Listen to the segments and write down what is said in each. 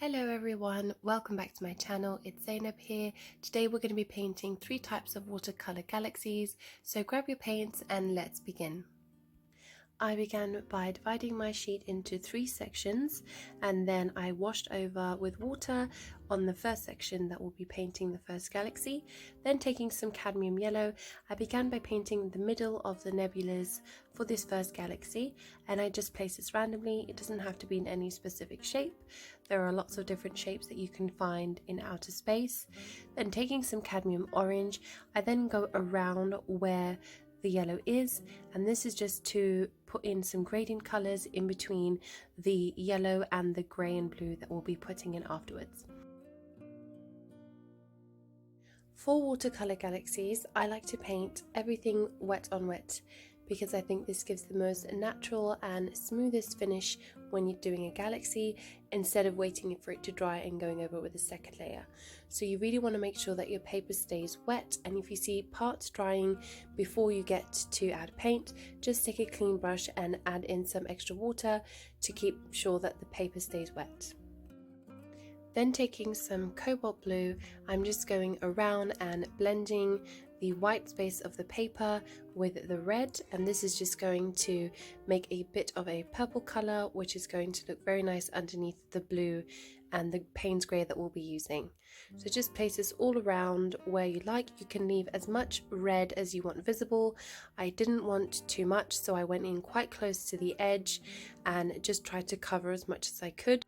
Hello everyone, welcome back to my channel. It's Zainab here. Today we're going to be painting 3 types of watercolor galaxies, so grab your paints and let's begin. I began by dividing my sheet into 3 sections, and then I washed over with water on the first section that will be painting the first galaxy. Then taking some cadmium yellow, I began by painting the middle of the nebulas for this first galaxy, and I just place this randomly. It doesn't have to be in any specific shape. There are lots of different shapes that you can find in outer space. Then taking some cadmium orange, I then go around where the yellow is, and this is just to put in some gradient colors in between the yellow and the gray and blue that we'll be putting in afterwards. For watercolor galaxies, I like to paint everything wet on wet because I think this gives the most natural and smoothest finish when you're doing a galaxy, instead of waiting for it to dry and going over with a second layer. So you really want to make sure that your paper stays wet, and if you see parts drying before you get to add paint, just take a clean brush and add in some extra water to keep sure that the paper stays wet. Then taking some cobalt blue, I'm just going around and blending the white space of the paper with the red, and this is just going to make a bit of a purple color, which is going to look very nice underneath the blue and the Paynes Grey that we'll be using. So just place this all around where you like. You can leave as much red as you want visible. I didn't want too much, so I went in quite close to the edge and just tried to cover as much as I could.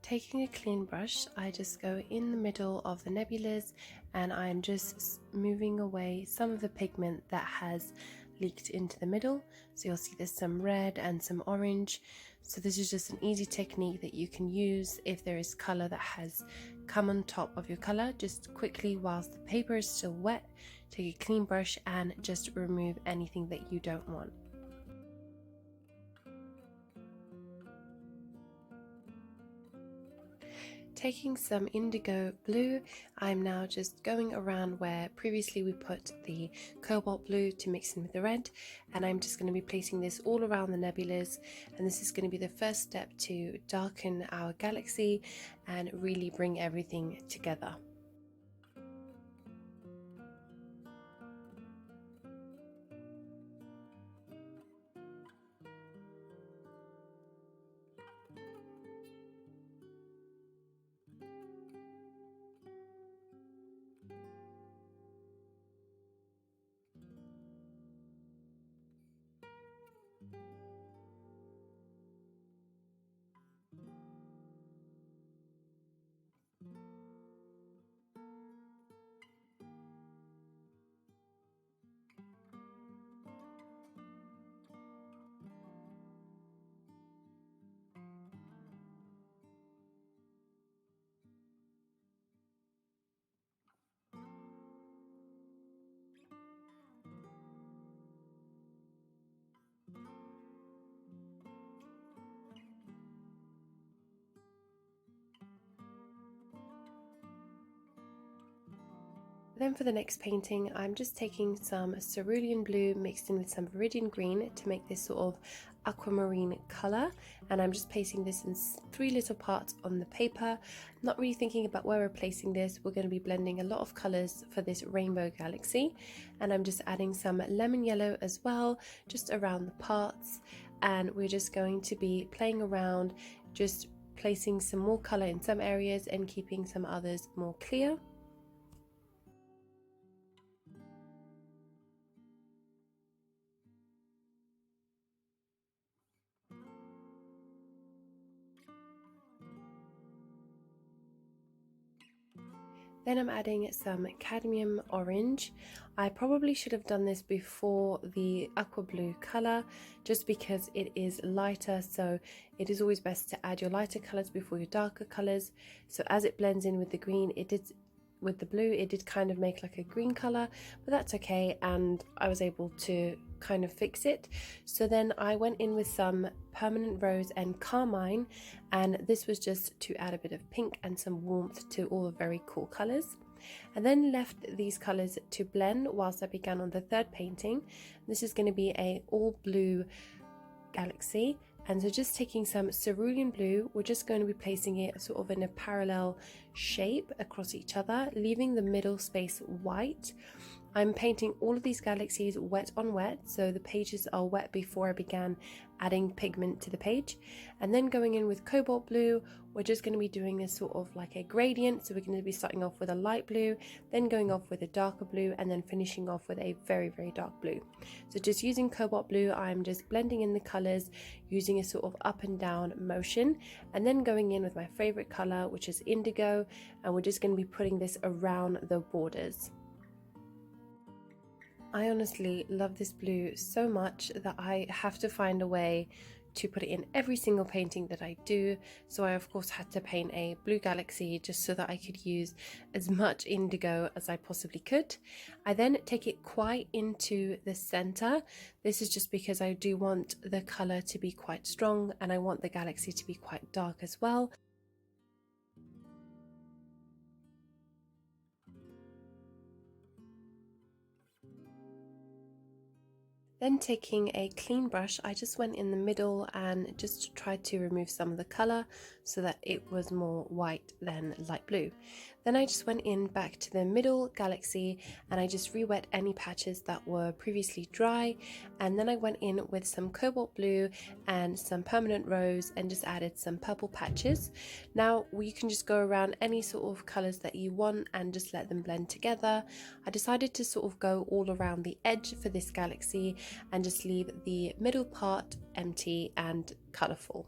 Taking a clean brush, I just go in the middle of the nebulas and I'm just moving away some of the pigment that has leaked into the middle. So you'll see there's some red and some orange. So this is just an easy technique that you can use if there is color that has come on top of your color. Just quickly, whilst the paper is still wet, take a clean brush and just remove anything that you don't want. Taking some indigo blue, I'm now just going around where previously we put the cobalt blue to mix in with the red, and I'm just going to be placing this all around the nebulas, and this is going to be the first step to darken our galaxy and really bring everything together. Then for the next painting, I'm just taking some cerulean blue mixed in with some viridian green to make this sort of aquamarine color, and I'm just placing this in 3 little parts on the paper. Not really thinking about where we're placing this. We're going to be blending a lot of colors for this rainbow galaxy, and I'm just adding some lemon yellow as well, just around the parts, and we're just going to be playing around, just placing some more color in some areas and keeping some others more clear. Then I'm adding some cadmium orange. I probably should have done this before the aqua blue color, just because it is lighter, so it is always best to add your lighter colors before your darker colors. So as it blends in with the green, with the blue, it did kind of make like a green color, but that's okay, and I was able to kind of fix it. So then I went in with some permanent rose and carmine, and this was just to add a bit of pink and some warmth to all the very cool colors. And then left these colors to blend whilst I began on the third painting. This is going to be a all blue galaxy, and so just taking some cerulean blue, we're just going to be placing it sort of in a parallel shape across each other, leaving the middle space white. I'm painting all of these galaxies wet on wet, so the pages are wet before I began adding pigment to the page. And then going in with cobalt blue, we're just going to be doing this sort of like a gradient. So we're going to be starting off with a light blue, then going off with a darker blue, and then finishing off with a very, very dark blue. So just using cobalt blue, I'm just blending in the colors using a sort of up and down motion, and then going in with my favorite color, which is indigo, and we're just going to be putting this around the borders. I honestly love this blue so much that I have to find a way to put it in every single painting that I do. So I of course had to paint a blue galaxy just so that I could use as much indigo as I possibly could. I then take it quite into the center. This is just because I do want the color to be quite strong and I want the galaxy to be quite dark as well. Then taking a clean brush, I just went in the middle and just tried to remove some of the colour so that it was more white than light blue. Then I just went in back to the middle galaxy and I just re-wet any patches that were previously dry, and then I went in with some cobalt blue and some permanent rose and just added some purple patches. Now you can just go around any sort of colours that you want and just let them blend together. I decided to sort of go all around the edge for this galaxy and just leave the middle part empty and colourful.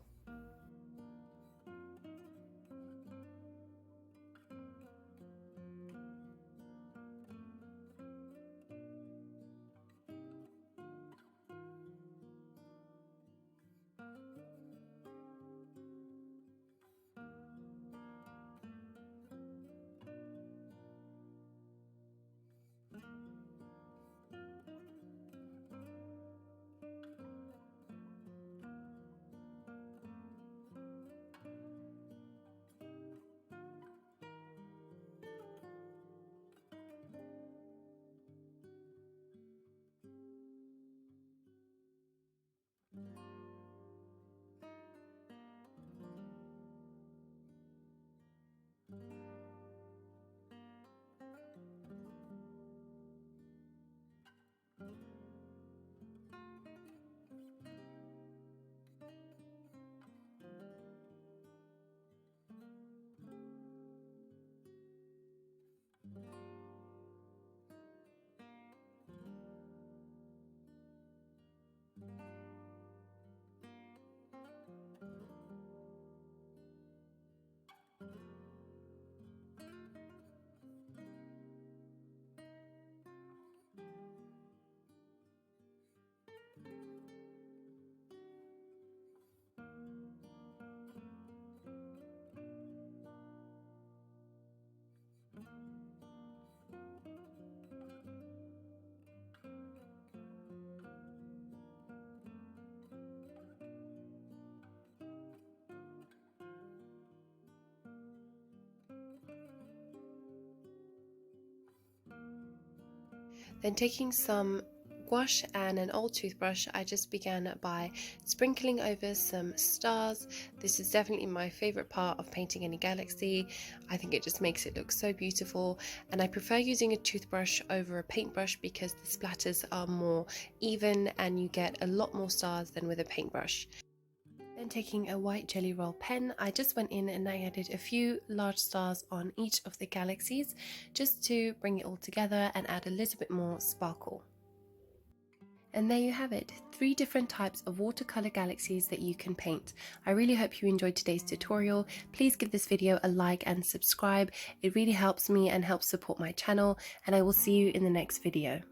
Then taking some gouache and an old toothbrush, I just began by sprinkling over some stars. This is definitely my favorite part of painting any galaxy. I think it just makes it look so beautiful, and I prefer using a toothbrush over a paintbrush because the splatters are more even and you get a lot more stars than with a paintbrush. Then taking a white jelly roll pen, I just went in and I added a few large stars on each of the galaxies just to bring it all together and add a little bit more sparkle. And there you have it, 3 different types of watercolor galaxies that you can paint. I really hope you enjoyed today's tutorial. Please give this video a like and subscribe. It really helps me and helps support my channel, and I will see you in the next video.